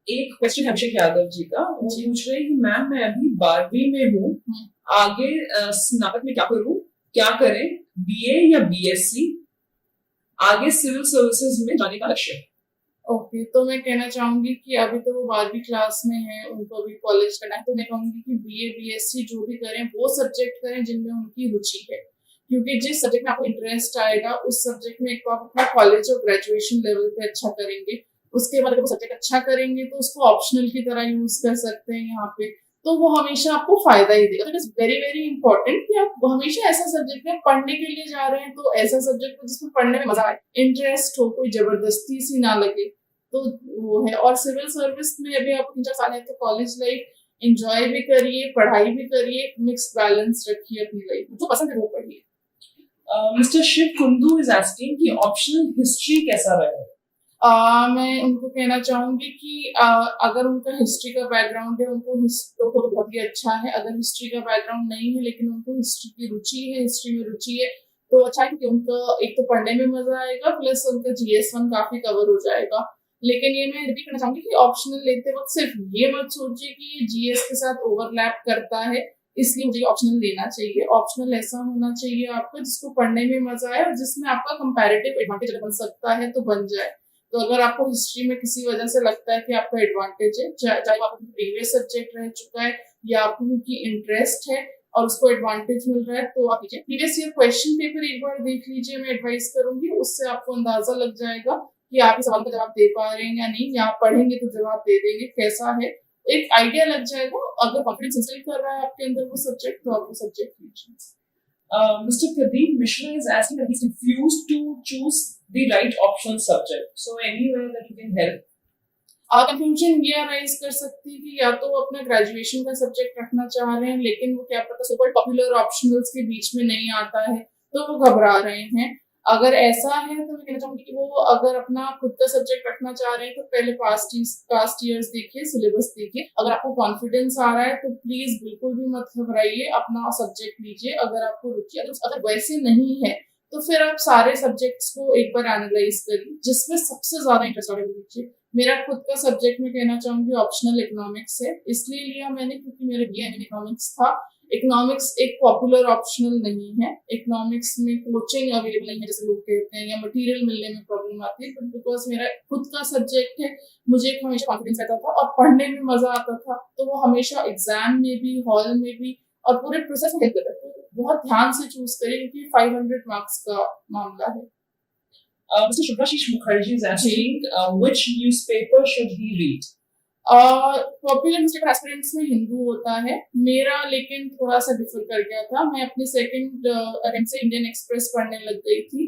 एक क्वेश्चन है अभिषेक यादव जी का, वो पूछ रहे हैं कि मैम मैं अभी 12वीं में हूँ, आगे स्नातक में क्या करूँ, क्या करें, बीए या बीएससी, आगे सिविल सर्विसेज में जाने का लक्ष्य है। ओके, तो मैं कहना चाहूंगी कि अभी तो वो 12वीं क्लास में है, उनको अभी कॉलेज करना है, तो मैं कहूंगी कि बीए बीएससी जो भी करें वो सब्जेक्ट करें जिनमें उनकी रुचि है, क्योंकि जिस सब्जेक्ट में आपको इंटरेस्ट आएगा उस सब्जेक्ट में एक तो आप अपना कॉलेज और ग्रेजुएशन लेवल पे अच्छा करेंगे, उसके बाद अगर वो सब्जेक्ट अच्छा करेंगे तो उसको ऑप्शनल की तरह यूज कर सकते हैं यहाँ पे, तो वो हमेशा आपको फायदा ही देगा। It is very very important कि आप हमेशा ऐसा सब्जेक्ट में पढ़ने के लिए जा रहे हैं तो ऐसा सब्जेक्ट हो जिसमें पढ़ने में मजा आए, इंटरेस्ट हो, कोई जबरदस्ती सी ना लगे, तो वो है। और सिविल सर्विस में अभी आपको 3-4 साल है तो कॉलेज लाइफ एंजॉय भी करिए, पढ़ाई भी करिए, मिक्स्ड बैलेंस रखिए अपनी लाइफ में, जो पसंद है वो पढ़िए। Mister Shiv Kundu is asking कि ऑप्शनल हिस्ट्री कैसा रहेगा। मैं उनको कहना चाहूंगी कि अगर उनका हिस्ट्री का बैकग्राउंड है, उनको तो बहुत ही अच्छा है। अगर हिस्ट्री का बैकग्राउंड नहीं है लेकिन उनको हिस्ट्री की रुचि है, हिस्ट्री में रुचि है, तो अच्छा है, क्योंकि उनका एक तो पढ़ने में मजा आएगा, प्लस उनका GS1 काफी कवर हो जाएगा। लेकिन ये मैं रिपीट करना चाहूंगी कि ऑप्शनल लेते वक्त सिर्फ ये मत सोचिए कि ये GS के साथ ओवरलैप करता है इसलिए मुझे ऑप्शनल लेना चाहिए। ऑप्शनल ऐसा होना चाहिए आपका जिसको पढ़ने में मजा आए और जिसमें आपका कंपैरेटिव एडवांटेज बन सकता है तो बन जाए। तो अगर आपको हिस्ट्री में किसी वजह से लगता है कि आपका एडवांटेज है, चाहे आपका प्रीवियस सब्जेक्ट रह चुका है या आपको की इंटरेस्ट है और उसको एडवांटेज मिल रहा है, तो आप प्रीवियस ईयर क्वेश्चन पेपर एक बार देख लीजिए, मैं एडवाइस करूंगी, उससे आपको अंदाजा लग जाएगा कि आप इस सवाल का जवाब दे पा रहे हैं या नहीं, या आप पढ़ेंगे तो जवाब दे देंगे कैसा है, एक आइडिया लग जाएगा। अगर कॉन्फिडेंस इंस्टिल कर रहा है आपके अंदर वो सब्जेक्ट, तो आप वो सब्जेक्ट लीजिए। Mr. Pradeep Mishra is asking that he's confused to choose the right optional subject. So anywhere that you can help. Confusion ये अराइज कर सकती है कि या तो वो अपना ग्रेजुएशन का सब्जेक्ट रखना चाह रहे हैं लेकिन वो क्या पता सुपर पॉपुलर ऑप्शनल्स के बीच में नहीं आता है तो वो घबरा रहे हैं। अगर ऐसा है तो मैं कहना चाहूंगी कि वो अगर अपना खुद का सब्जेक्ट रखना चाह रहे हैं तो पहले पास्ट ईयर्स देखिए, सिलेबस देखिए। अगर आपको कॉन्फिडेंस आ रहा है तो प्लीज बिल्कुल भी मत घबराइए, अपना सब्जेक्ट लीजिए। अगर आपको रुचि अगर वैसे नहीं है तो फिर आप सारे सब्जेक्ट्स को एक बार एनालाइज करिए, जिसमें सबसे ज्यादा इंटरेस्ट वाले लीजिए। मेरा खुद का सब्जेक्ट में कहना चाहूंगी ऑप्शनल इकोनॉमिक्स है, इसलिए लिया मैंने क्योंकि मेरे BA में इकोनॉमिक्स था। इकोनॉमिक्स एक पॉपुलर ऑप्शनल नहीं है, इकोनॉमिक्स में कोचिंग अवेलेबल नहीं है जैसे लोग कहते हैं, या मटेरियल मिलने में प्रॉब्लम आती है, बट बिकॉज मेरा खुद का सब्जेक्ट है मुझे हमेशा कॉन्फिडेंस रहता था और पढ़ने में मजा आता था, तो वो हमेशा एग्जाम में भी, हॉल में भी और पूरे प्रोसेस में हेल्प करता है। तो बहुत ध्यान से चूज करें क्योंकि 500 मार्क्स का मामला है। Mr. Shubhashish Mukherjee is asking which newspaper should he read? Popular newspaper aspirants में हिंदू होता है, मेरा लेकिन थोड़ा सा डिफर कर गया था। मैं अपने सेकंड अटेम्प्ट से इंडियन एक्सप्रेस पढ़ने लग गई थी।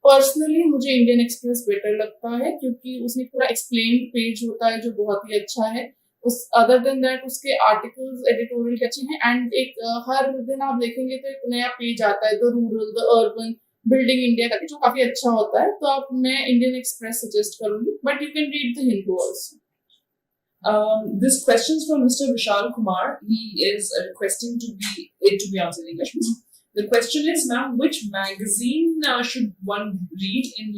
पर्सनली मुझे इंडियन एक्सप्रेस बेटर लगता है क्योंकि उसमें पूरा एक्सप्लेन्ड पेज होता है जो बहुत ही अच्छा है। उस अदर देन दैट उसके आर्टिकल्स एडिटोरियल अच्छे हैं एंड एक हर दिन आप देखेंगे तो एक नया पेज आता है, the rural, the urban, building India करके, जो काफी अच्छा होता है। तो आप मैं इंडियन एक्सप्रेस सजेस्ट करूंगी, but you can read the Hindu also. This question is from Mr. Vishal Kumar. He is requesting to be answered in English. The question is, ma'am, which magazine should one read in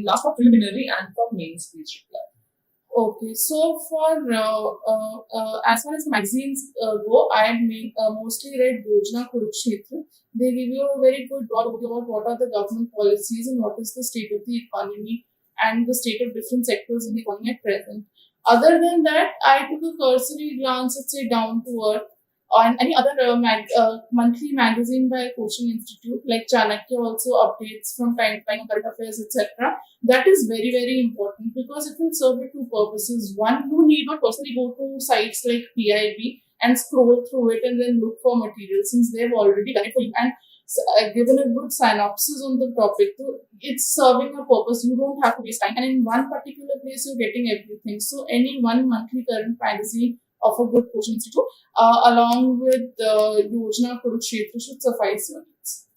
last for preliminary and for main speech reply? Okay, so for as far as magazines go, I mostly read Yojana Kurukshetra. They give you a very good broad overview about what are the government policies and what is the state of the economy and the state of different sectors in the economy at present. Other than that, I took a cursory glance at say Down to Earth and any other monthly magazine by a coaching institute like Chanakya also updates from time to time current affairs, etc. That is very very important because it will serve you two purposes. One, you need not personally go to sites like PIB and scroll through it and then look for material since they've already done it for you and given a good synopsis on the topic. So it's serving a purpose. You don't have to waste time, and in one particular place you're getting everything. So any one monthly current magazine of a good coaching institute along with Yojana Kurukshetra should suffice your needs.